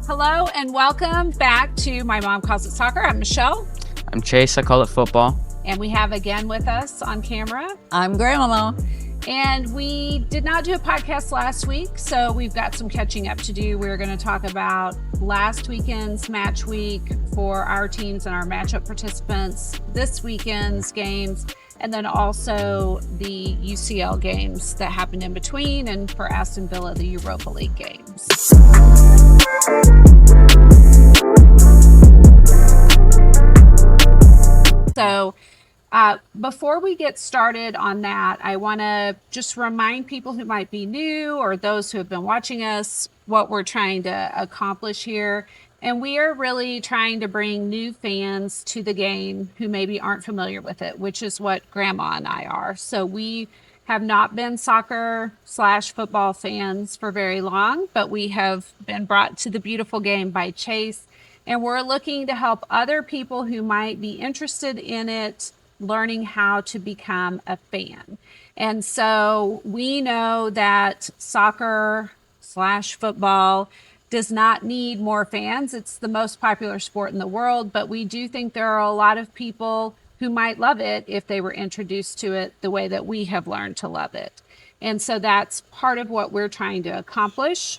Hello and welcome back to My Mom Calls It Soccer. I'm Michelle. I'm Chase. I call it football. And we have again with us on camera. I'm Grandma. And we did not do a podcast last week, so we've got some catching up to do. We're going to talk about last weekend's match week for our teams and our matchup participants, this weekend's games, and then also the UCL games that happened in between, and for Aston Villa, the Europa League games. So before we get started on that, I want to just remind people who might be new or those who have been watching us what we're trying to accomplish here. And we are really trying to bring new fans to the game who maybe aren't familiar with it, which is what Grandma and I are. So we have not been soccer/football fans for very long, but we have been brought to the beautiful game by Chase. And we're looking to help other people who might be interested in it learning how to become a fan. And so we know that soccer/football does not need more fans. It's the most popular sport in the world, but we do think there are a lot of people who might love it if they were introduced to it the way that we have learned to love it. And so that's part of what we're trying to accomplish.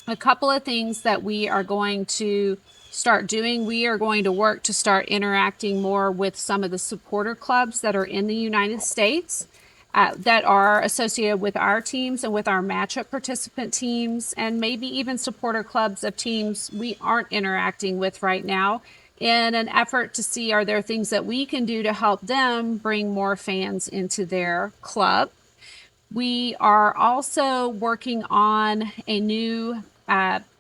A couple of things that we are going to start doing. We are going to work to start interacting more with some of the supporter clubs that are in the United States that are associated with our teams and with our matchup participant teams, and maybe even supporter clubs of teams we aren't interacting with right now, in an effort to see are there things that we can do to help them bring more fans into their club. We are also working on a new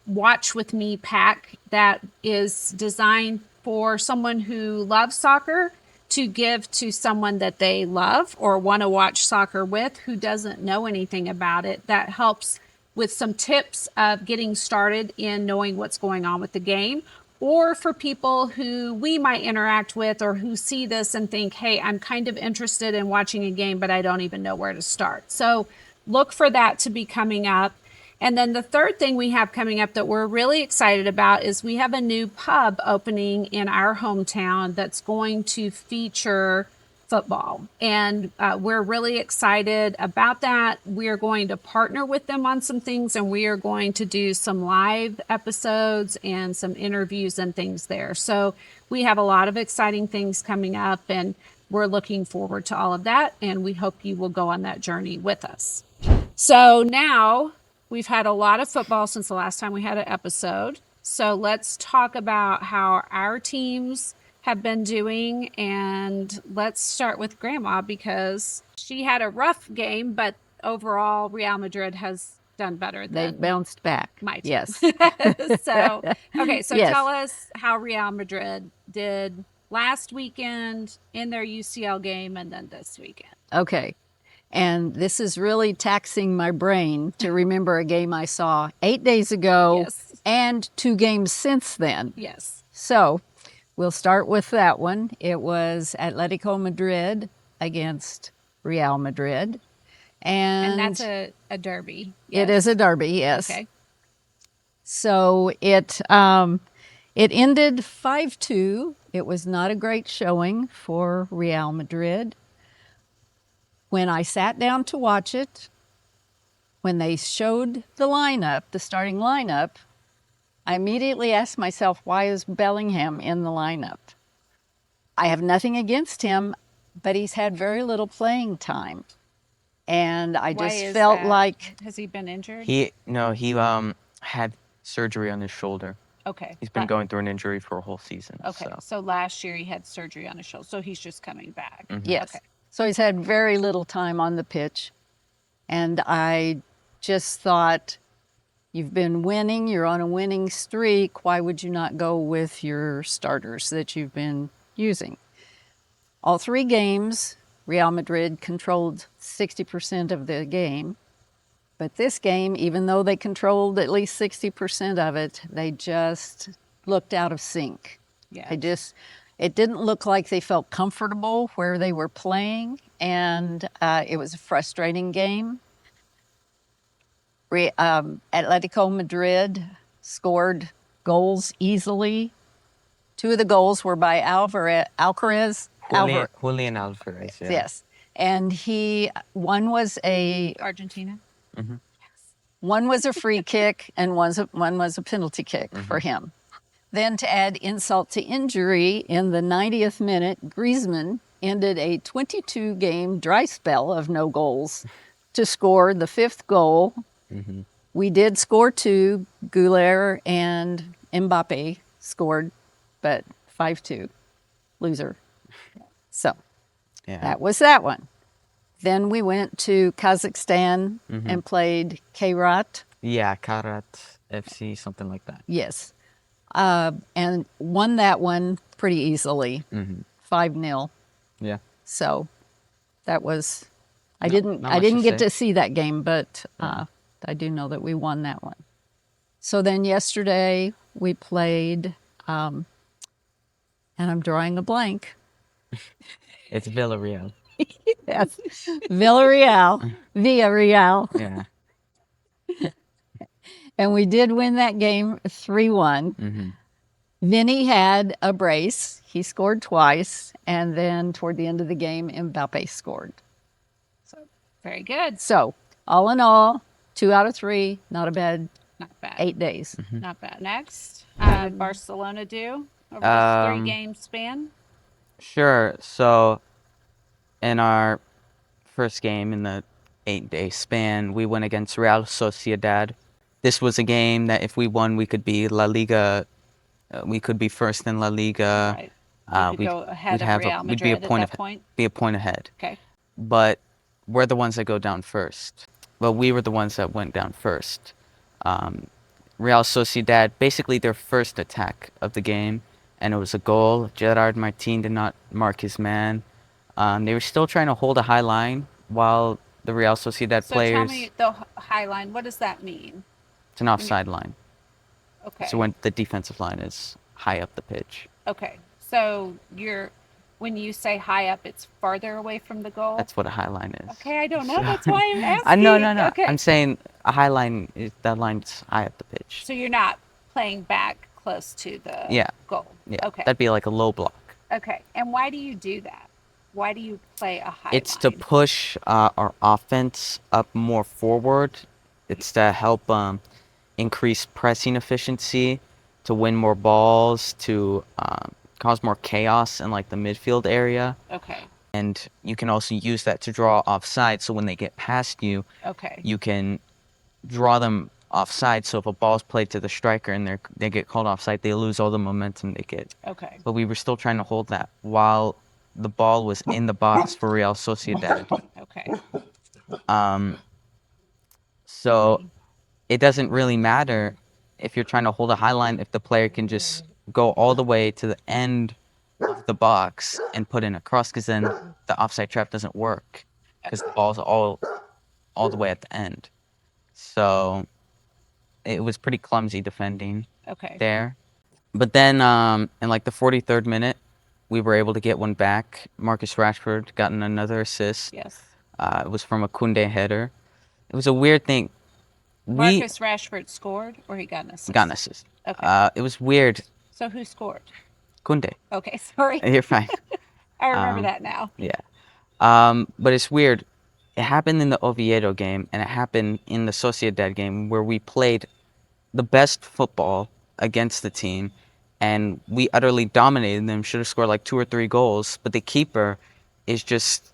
Watch With Me pack that is designed for someone who loves soccer to give to someone that they love or want to watch soccer with who doesn't know anything about it. That helps with some tips of getting started in knowing what's going on with the game, or for people who we might interact with or who see this and think, hey, I'm kind of interested in watching a game, but I don't even know where to start. So look for that to be coming up. And then the third thing we have coming up that we're really excited about is we have a new pub opening in our hometown that's going to feature football. And we're really excited about that. We're going to partner with them on some things, and we are going to do some live episodes and some interviews and things there. So we have a lot of exciting things coming up, and we're looking forward to all of that. And we hope you will go on that journey with us. So now, we've had a lot of football since the last time we had an episode. So let's talk about how our teams have been doing. And let's start with Grandma, because she had a rough game, but overall Real Madrid has done better than They bounced back. my team. Yes. So Yes. Tell us how Real Madrid did last weekend in their UCL game and then this weekend. Okay. And this is really taxing my brain to remember a game I saw 8 days ago Yes. and 2 games since then. Yes. So we'll start with that one. It was Atletico Madrid against Real Madrid. And that's a derby. It is a derby, yes. Okay. So it ended 5-2. It was not a great showing for Real Madrid. When I sat down to watch it, when they showed the lineup, the starting lineup, I immediately asked myself, why is Bellingham in the lineup? I have nothing against him, but he's had very little playing time. And I Why just is felt that? like, Has he been injured? He had surgery on his shoulder. Okay. He's been going through an injury for a whole season. Okay. So last year he had surgery on his shoulder. So he's just coming back. yes. Okay. So he's had very little time on the pitch. And I just thought, you've been winning, you're on a winning streak. Why would you not go with your starters that you've been using? All 3 games, Real Madrid controlled 60% of the game. But this game, even though they controlled at least 60% of it, they just looked out of sync. Yeah. It didn't look like they felt comfortable where they were playing, and it was a frustrating game. Atletico Madrid scored goals easily. 2 of the goals were by Alcaraz. Julian Alvarez, yeah. Yes. And one was a Argentina. free kick and one was a penalty kick for him. Then to add insult to injury, in the 90th minute, Griezmann ended a 22-game dry spell of no goals to score the 5th goal. We did score 2. Goulet and Mbappe scored, but 5-2, loser. So Yeah. that was that one. Then we went to Kazakhstan and played Kairat. Yeah, Karat FC, something like that. Yes. And won that one pretty easily, 5-0. Yeah. So that was, I Not didn't much get say. to see that game, but I do know that we won that one. So then yesterday we played, and I'm drawing a blank. It's Villarreal. Yes, Villarreal. Yeah. And we did win that game 3-1. Vinny had a brace. He scored twice. And then toward the end of the game, Mbappe scored. Very good. So all in all, 2 out of 3, not a bad Not bad. 8 days. Not bad. Next, how did Barcelona do over this 3-game span? Sure. So, in our first game in the 8-day span, we went against Real Sociedad. This was a game that if we won, we could be La Liga. We could be first in La Liga. Right. You could go ahead of Real We'd be a Madrid point at that point. Be a point ahead. Okay. But we're the ones that go down first. Well, we were the ones that went down first. Real Sociedad, basically their first attack of the game, and it was a goal. Gerard Martin did not mark his man. They were still trying to hold a high line while the Real Sociedad So players. tell me the high line. What does that mean? It's an offside line. Okay. So when the defensive line is high up the pitch. Okay. So when you say high up, it's farther away from the goal. That's what a high line is. Okay, I don't know. That's why I'm asking. No. Okay. I'm saying a high line is that line's high up the pitch. So you're not playing back close to the goal. Yeah. Okay. That'd be like a low block. Okay. And why do you do that? Why do you play a high It's line? to push our offense up more forward. It's to help increase pressing efficiency, to win more balls, to cause more chaos in like the midfield area. Okay. And you can also use that to draw offside. So when they get past you, Okay. you can draw them offside. So if a ball's played to the striker and they get called offside, they lose all the momentum they get. Okay. But we were still trying to hold that while the ball was in the box for Real Sociedad. Okay. So it doesn't really matter if you're trying to hold a high line if the player can just go all the way to the end of the box and put in a cross, because then the offside trap doesn't work because the ball's all the way at the end. So it was pretty clumsy defending Okay. there. But then in like the 43rd minute, we were able to get one back. Marcus Rashford got another assist. Yes. It was from a Koundé header. It was a weird thing. Marcus Rashford scored, or he got an assist? Got an assist. Okay. It was weird. So who scored? Koundé. Okay, sorry. You're fine. I remember that now. Yeah. But it's weird. It happened in the Oviedo game, and it happened in the Sociedad game where we played the best football against the team, and we utterly dominated them. Should have scored like 2 or 3 goals, but the keeper is just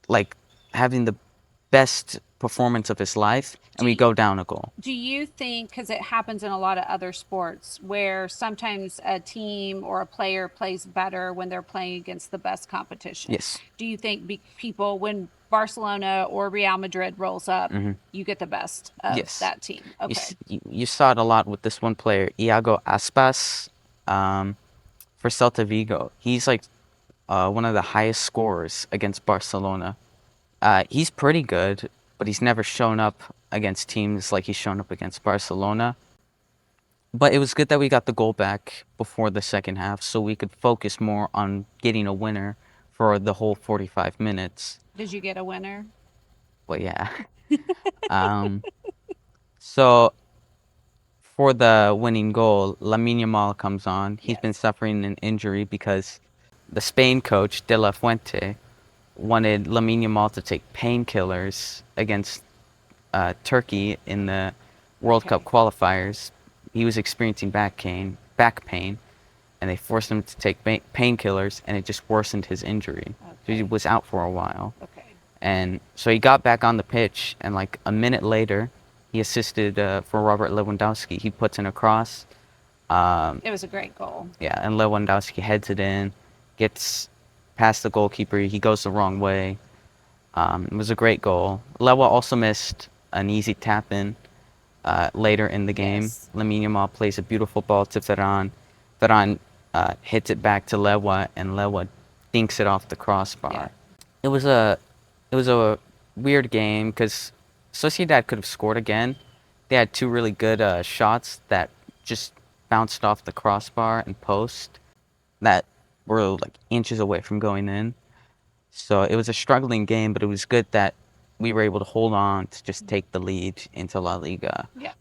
like having the best performance of his life, and we go down a goal. Do you think, because it happens in a lot of other sports, where sometimes a team or a player plays better when they're playing against the best competition? Yes. Do you think people, when Barcelona or Real Madrid rolls up, you get the best of Yes. that team? Okay. You saw it a lot with this one player, Iago Aspas, for Celta Vigo. He's like one of the highest scorers against Barcelona. He's pretty good, but he's never shown up against teams like he's shown up against Barcelona. But it was good that we got the goal back before the second half, so we could focus more on getting a winner for the whole 45 minutes. Did you get a winner? Well, yeah. So for the winning goal, Lamine Yamal comes on. He's been Yes. suffering an injury because the Spain coach, De La Fuente, wanted Lamine Yamal to take painkillers against Turkey in the World Cup Okay. qualifiers. He was experiencing back pain, and they forced him to take painkillers, and it just worsened his injury. So he Okay. was out for a while. Okay. And so he got back on the pitch, and like a minute later, he assisted for Robert Lewandowski. He puts in a cross. It was a great goal. Yeah, and Lewandowski heads it in, gets past the goalkeeper. He goes the wrong way. It was a great goal. Lewa also missed an easy tap in later in the game. Yes. Lamine Yamal plays a beautiful ball to Ferran. Ferran hits it back to Lewa, and Lewa dinks it off the crossbar. Yeah. It was a weird game because Sociedad could have scored again. They had two really good shots that just bounced off the crossbar and post that were like inches away from going in. So it was a struggling game, but it was good that we were able to hold on to just take the lead into La Liga. Yeah.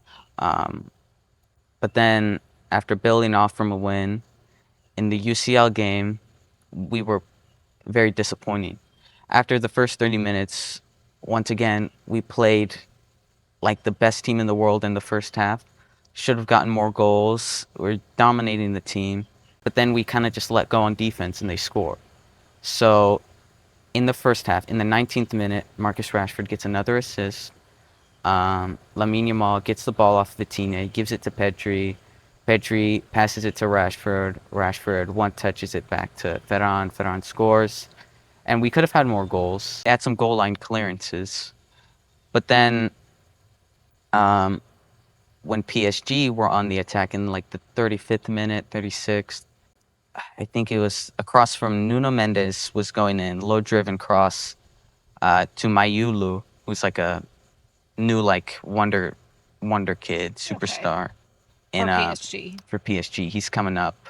But then after building off from a win in the UCL game, we were very disappointing. After the first 30 minutes, once again, we played like the best team in the world in the first half. Should have gotten more goals. We're dominating the team. But then we kind of just let go on defense and they scored. So in the first half, in the 19th minute, Marcus Rashford gets another assist. Lamine Yamal gets the ball off Vitinha, gives it to Pedri. Pedri passes it to Rashford. Rashford one touches it back to Ferran. Ferran scores. And we could have had more goals. Had some goal line clearances. But then when PSG were on the attack in like the 35th minute, 36th, I think it was a cross from Nuno Mendes was going in, low driven cross to Mayulu, who's like a new like wonder kid superstar For in PSG. for PSG. He's coming up.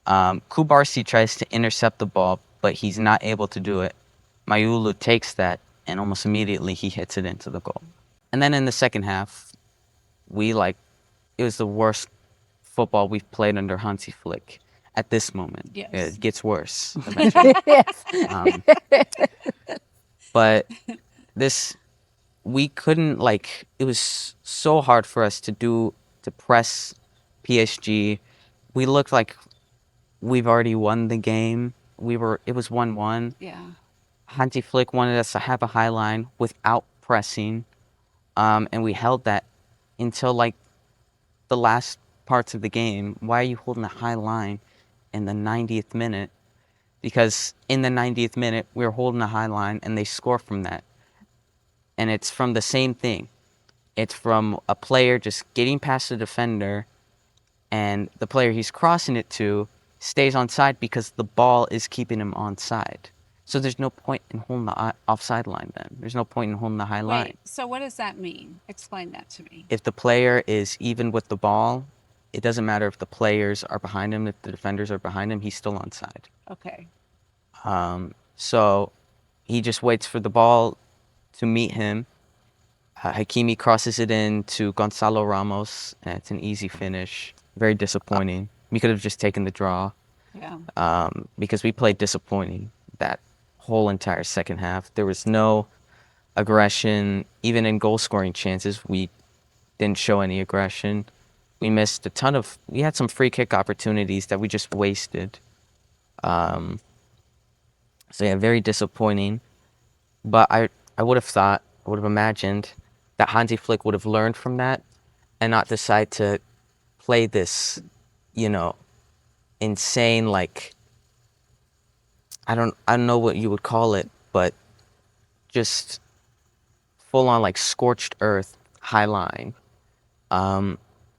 Kubarsi tries to intercept the ball, but he's not able to do it. Mayulu takes that, and almost immediately he hits it into the goal. And then in the second half, it was the worst football we've played under Hansi Flick at this moment. Yes. It gets worse eventually. Yes. But this, we couldn't like, it was so hard for us to press PSG. We looked like we've already won the game. It was 1-1. Yeah. Hansi Flick wanted us to have a high line without pressing. And we held that until like the last parts of the game. Why are you holding a high line in the 90th minute? Because in the 90th minute, we were holding a high line and they score from that. And it's from the same thing. It's from a player just getting past the defender, and the player he's crossing it to stays on side because the ball is keeping him on side. So there's no point in holding the offside line then. There's no point in holding the high line. Wait, so what does that mean? Explain that to me. If the player is even with the ball, it doesn't matter if the players are behind him, if the defenders are behind him, he's still on side. Okay. So he just waits for the ball to meet him. Hakimi crosses it in to Gonzalo Ramos, and it's an easy finish. Very disappointing. We could have just taken the draw Yeah. because we played disappointing that whole entire second half. There was no aggression. Even in goal scoring chances, we didn't show any aggression. We missed we had some free kick opportunities that we just wasted. So yeah, very disappointing. But I would have imagined that Hansi Flick would have learned from that and not decide to play this, insane, like, I don't know what you would call it, but just full on like scorched earth high line.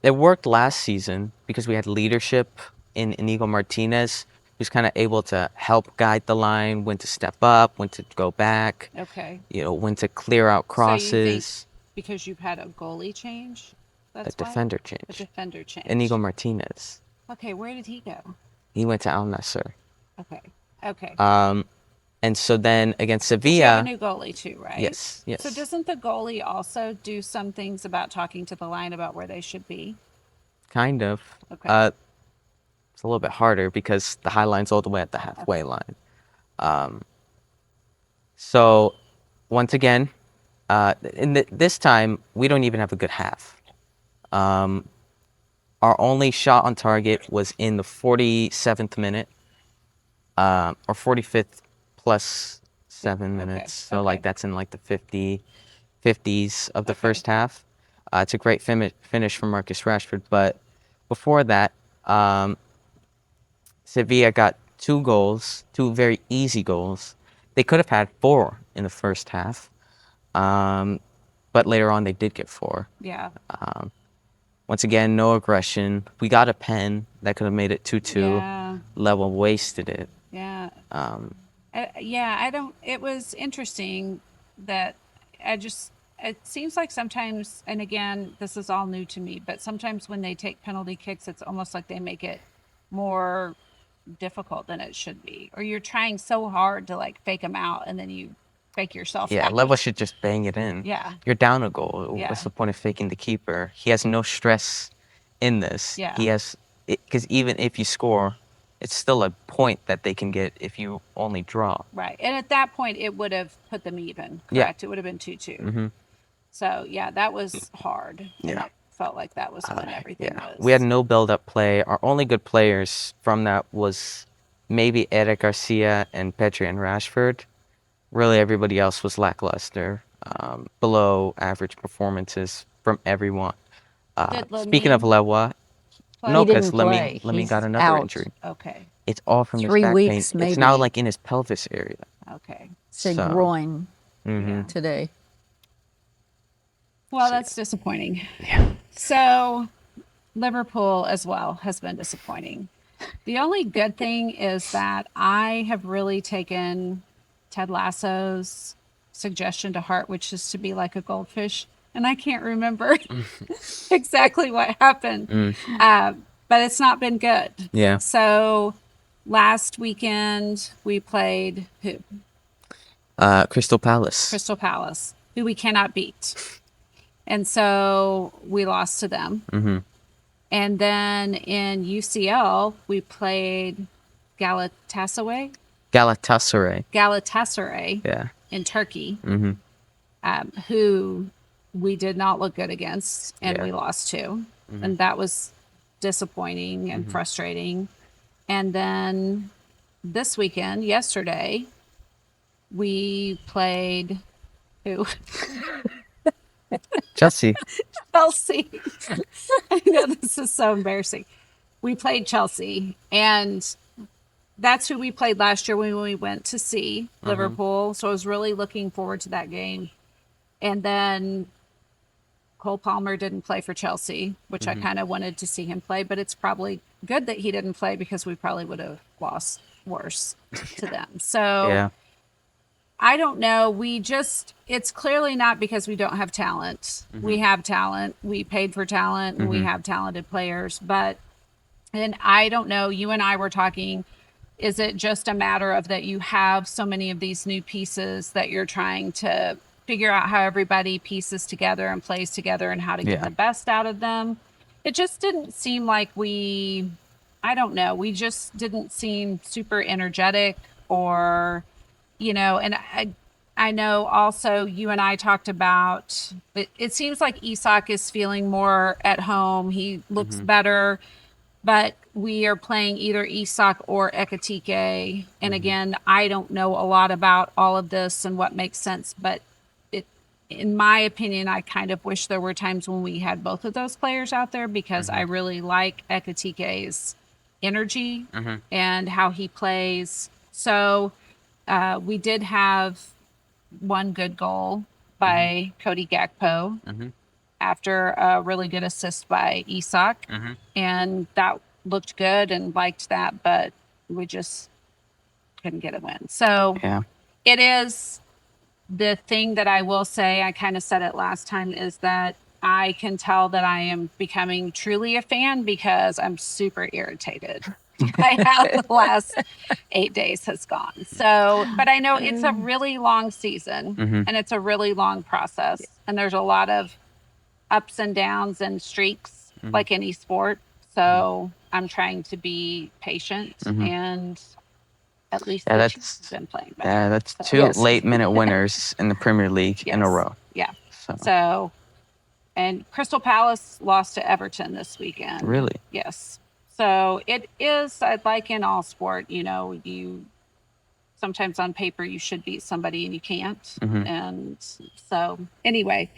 It worked last season because we had leadership in Inigo Martinez, who's kind of able to help guide the line, when to step up, when to go back, Okay. when to clear out So you think crosses. because you've had a goalie change, A that's why? defender A change. defender change. Inigo Martinez. Okay, where did he go? He went to Al Nassr. Okay. Okay. And so then against But you have Sevilla, a new goalie too, right? yes. So doesn't the goalie also do some things about talking to the line about where they should be? Kind of. Okay. It's a little bit harder because the high line's all the way at the halfway line. So once again, this time we don't even have a good half. Our only shot on target was in the 47th minute, or 45th plus 7 minutes. So like that's in like the 50s of the first half. It's a great finish from Marcus Rashford, but before that, Sevilla got 2 goals, 2 very easy goals. They could have had 4 in the first half, but later on they did get 4. Yeah. Once again, no aggression. We got a pen that could have made it 2-2. Yeah. Level wasted it. Yeah. Um, Yeah, I don't. It was interesting that I just. It seems like sometimes, and again, this is all new to me, but sometimes when they take penalty kicks, it's almost like they make it more difficult than it should be, or you're trying so hard to like fake them out, and then you fake yourself yeah, out. Level should just bang it in. Yeah. You're down a goal. Yeah. What's the point of faking the keeper? He has no stress in this. Yeah. He has, because even if you score, it's still a point that they can get if you only draw. Right, and at that point, it would have put them even. Yeah. Correct. It would have been 2-2. Mm-hmm. So yeah, that was hard. And Yeah. it felt like that was when everything Yeah, was. we had no build-up play. Our only good players from that was maybe Eric Garcia and Petri and Rashford. Really, everybody else was lackluster, below average performances from everyone. Did Speaking of Lewa, play? no, He because didn't play. Lemmy He's got another out. injury. Okay. It's all from his 3 back weeks, pain. It's now maybe. like in his pelvis area. Okay. Said So- groin Mhm. today. Well, that's disappointing. Yeah. So, Liverpool as well has been disappointing. The only good thing is that I have really taken Ted Lasso's suggestion to heart, which is to be like a goldfish. And I can't remember exactly what happened, but it's not been good. Yeah. So, last weekend we played who? Crystal Palace. Crystal Palace, who we cannot beat. And so we lost to them. Mm-hmm. And then in UCL, we played Galatasaray Yeah. in Turkey, Mm-hmm. who we did not look good against, and Yeah. we lost to. And that was disappointing and frustrating. And then this weekend, yesterday, we played who? Chelsea. Chelsea. I know this is so embarrassing. We played Chelsea, and that's who we played last year when we went to see Liverpool. So I was really looking forward to that game. And then Cole Palmer didn't play for Chelsea, which I kind of wanted to see him play, but it's probably good that he didn't play because we probably would have lost worse to them. So Yeah. I don't know. It's clearly not because we don't have talent. We have talent. We paid for talent and we have talented players. And I don't know, you and I were talking, is it just a matter of that you have so many of these new pieces that you're trying to figure out how everybody pieces together and plays together and how to get Yeah. the best out of them? It just didn't seem like I don't know, we just didn't seem super energetic or and I know also you and I talked about it seems like Isak is feeling more at home. He looks better, but we are playing either Isak or Ekatike. And again, I don't know a lot about all of this and what makes sense, but in my opinion, I kind of wish there were times when we had both of those players out there because I really like Ekatike's energy and how he plays. So we did have one good goal by Cody Gakpo after a really good assist by Isak. And that looked good and liked that, but we just couldn't get a win. So Yeah. it is the thing that I will say, I kind of said it last time, is that I can tell that I am becoming truly a fan because I'm super irritated by how the last 8 days has gone. So, but I know it's a really long season and it's a really long process. And there's a lot of ups and downs and streaks. like any sport. So I'm trying to be patient, and at least Yeah, the that's Chiefs have been playing better. yeah, that's So, two Yes. late-minute winners in the Premier League in a yes. row. Yeah. So, So, and Crystal Palace lost to Everton this weekend. really, Yes. So it is, like in all sport, you sometimes on paper you should beat somebody and you can't. And so anyway,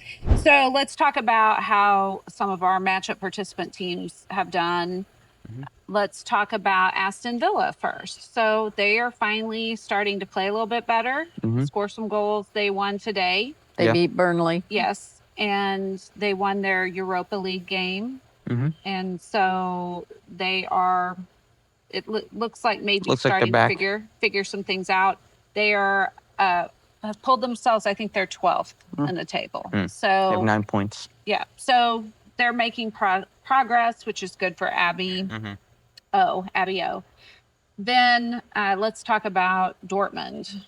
so let's talk about how some of our matchup participant teams have done. Let's talk about Aston Villa first. So they are finally starting to play a little bit better, score some goals. They won today. They Yeah. beat Burnley. Yes. And they won their Europa League game. And so they are, looks like maybe Looks like they're starting back. to figure some things out. They are, have pulled themselves, I think they're 12th in the table. They have So 9 points. yeah, so they're making progress, which is good for Abby. Abby O. Then let's talk about Dortmund.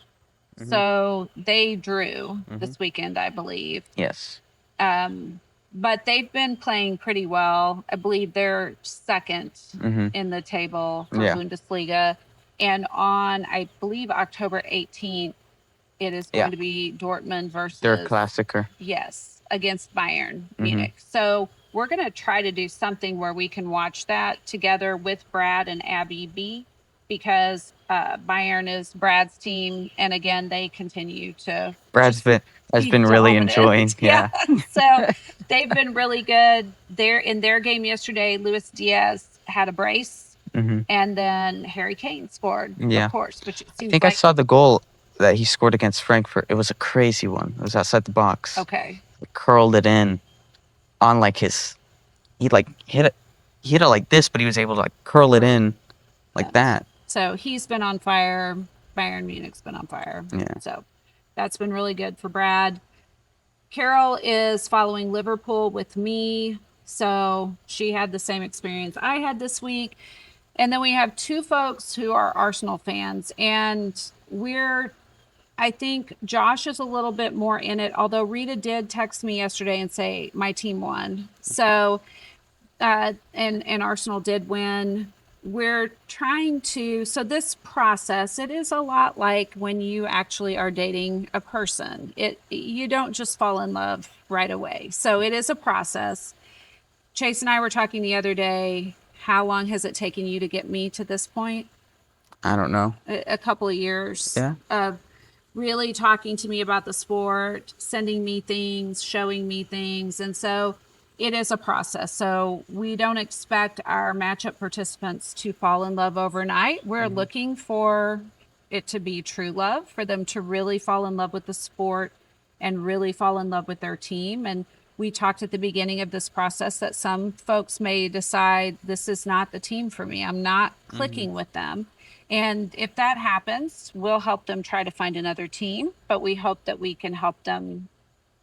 So they drew this weekend, I believe. Yes. But they've been playing pretty well. I believe they're second in the table for Yeah. Bundesliga. And on, I believe, October 18th, it is going to be Dortmund versus... They're a classicer. Yes, against Bayern Munich. So we're going to try to do something where we can watch that together with Brad and Abby B, because Bayern is Brad's team, and again they continue to. Brad's has been really enjoying. Yeah. So they've been really good. In their game yesterday, Luis Diaz had a brace, and then Harry Kane scored. Yeah. Of course, which it seems I think I saw the goal that he scored against Frankfurt. It was a crazy one. It was outside the box. Okay. He curled it in on he hit it like this, but he was able to curl it in like that. So he's been on fire. Bayern Munich's been on fire. Yeah. So that's been really good for Brad. Carol is following Liverpool with me. So she had the same experience I had this week. And then we have two folks who are Arsenal fans. And I think Josh is a little bit more in it, although Rita did text me yesterday and say my team won. So, and Arsenal did win. We're trying to, so this process, it is a lot like when you actually are dating a person. You don't just fall in love right away. So it is a process. Chase and I were talking the other day. How long has it taken you to get me to this point? I don't know. A couple of years. Yeah. Of really talking to me about the sport, sending me things, showing me things. And so it is a process. So we don't expect our matchup participants to fall in love overnight. We're looking for it to be true love, for them to really fall in love with the sport and really fall in love with their team. And we talked at the beginning of this process that some folks may decide this is not the team for me. I'm not clicking with them. And if that happens, we'll help them try to find another team, but we hope that we can help them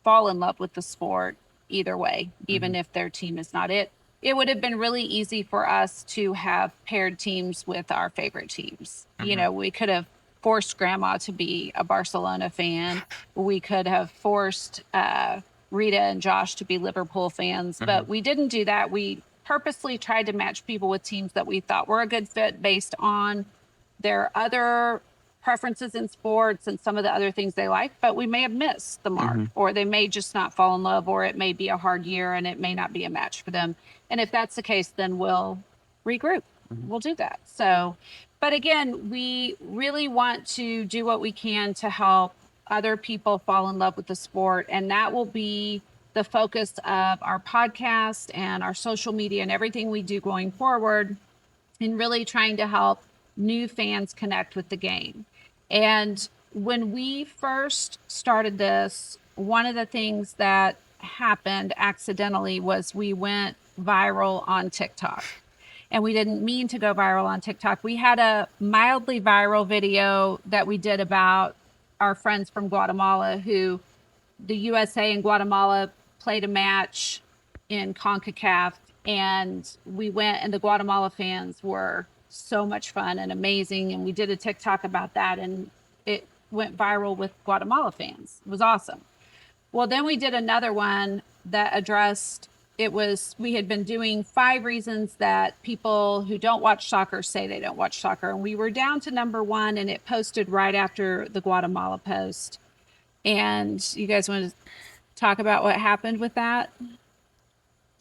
fall in love with the sport either way, even if their team is not it. It would have been really easy for us to have paired teams with our favorite teams. We could have forced Grandma to be a Barcelona fan. We could have forced Rita and Josh to be Liverpool fans, but we didn't do that. We purposely tried to match people with teams that we thought were a good fit based on their other preferences in sports and some of the other things they like, but we may have missed the mark, or they may just not fall in love, or it may be a hard year and it may not be a match for them. And if that's the case, then we'll regroup. We'll do that. So, but again, we really want to do what we can to help other people fall in love with the sport. And that will be the focus of our podcast and our social media and everything we do going forward, in really trying to help new fans connect with the game. And when we first started this, one of the things that happened accidentally was we went viral on TikTok. And we didn't mean to go viral on TikTok. We had a mildly viral video that we did about our friends from Guatemala, who the USA and Guatemala played a match in CONCACAF. And we went, and the Guatemala fans were so much fun and amazing. And we did a TikTok about that, and it went viral with Guatemala fans. It was awesome. Well, then we did another one that addressed we had been doing 5 reasons that people who don't watch soccer say they don't watch soccer. And we were down to number 1, and it posted right after the Guatemala post. And you guys want to talk about what happened with that?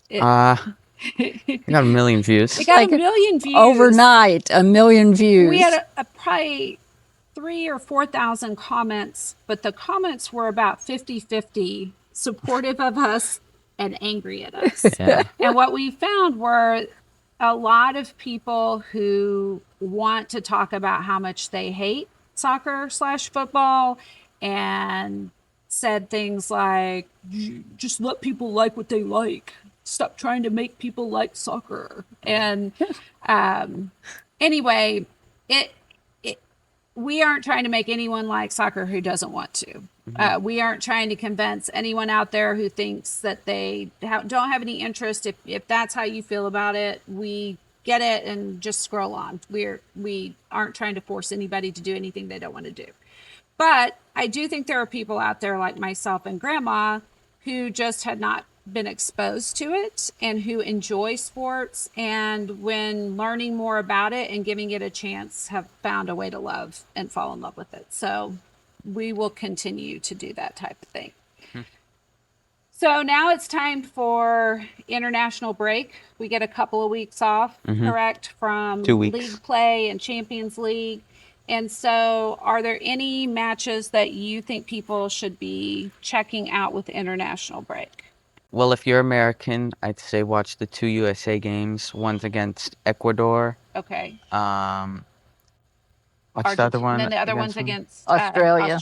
It got a million views. It got a million views. Overnight, a million views. We had a probably 3,000 or 4,000 comments, but the comments were about 50-50 supportive of us and angry at us. Yeah. And what we found were a lot of people who want to talk about how much they hate soccer/football and said things like, just let people like what they like. Stop trying to make people like soccer. And anyway, we aren't trying to make anyone like soccer who doesn't want to. We aren't trying to convince anyone out there who thinks that they don't have any interest. If that's how you feel about it, we get it, and just scroll on. We aren't trying to force anybody to do anything they don't want to do. But I do think there are people out there like myself and Grandma who just had not been exposed to it and who enjoy sports, and when learning more about it and giving it a chance, have found a way to love and fall in love with it. So we will continue to do that type of thing. So now it's time for international break. We get a couple of weeks off, correct, from 2 weeks. league play and Champions League. And so are there any matches that you think people should be checking out with the international break? Well, if you're American, I'd say watch the 2 USA games. One's against Ecuador. Okay. What's the other one? And then the other one's against Australia.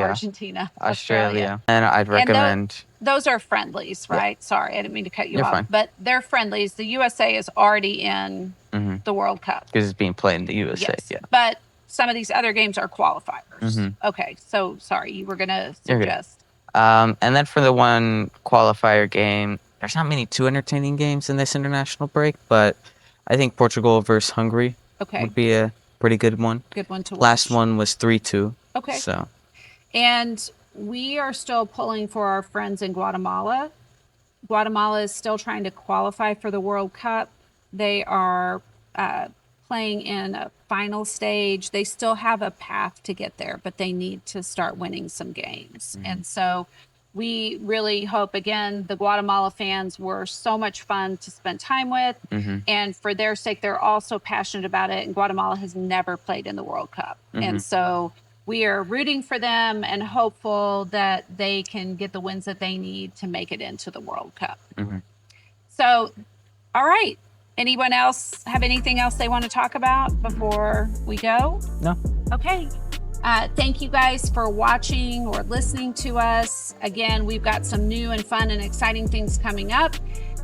Argentina. Australia. And I'd recommend... Those are friendlies, right? Yeah. Sorry, I didn't mean to cut you You're off. fine. But they're friendlies. The USA is already in the World Cup. Because it's being played in the USA, yes. yeah. But some of these other games are qualifiers. Okay, so sorry, you were going to suggest. And then for the one qualifier game, there's not many too entertaining games in this international break, but I think Portugal versus Hungary would be a pretty good one. Good one to watch. Last one was 3-2. Okay. So. And we are still pulling for our friends in Guatemala. Guatemala is still trying to qualify for the World Cup. They are playing in a final stage. They still have a path to get there, but they need to start winning some games. And so we really hope, again, the Guatemala fans were so much fun to spend time with. And for their sake, they're also passionate about it. And Guatemala has never played in the World Cup. And so we are rooting for them and hopeful that they can get the wins that they need to make it into the World Cup. So, all right. Anyone else have anything else they want to talk about before we go? No. Okay. Thank you guys for watching or listening to us. Again, we've got some new and fun and exciting things coming up.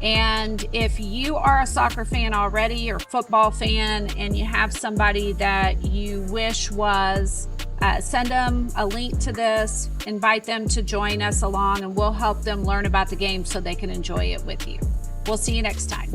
And if you are a soccer fan already or football fan and you have somebody that you wish was, send them a link to this, invite them to join us along, and we'll help them learn about the game so they can enjoy it with you. We'll see you next time.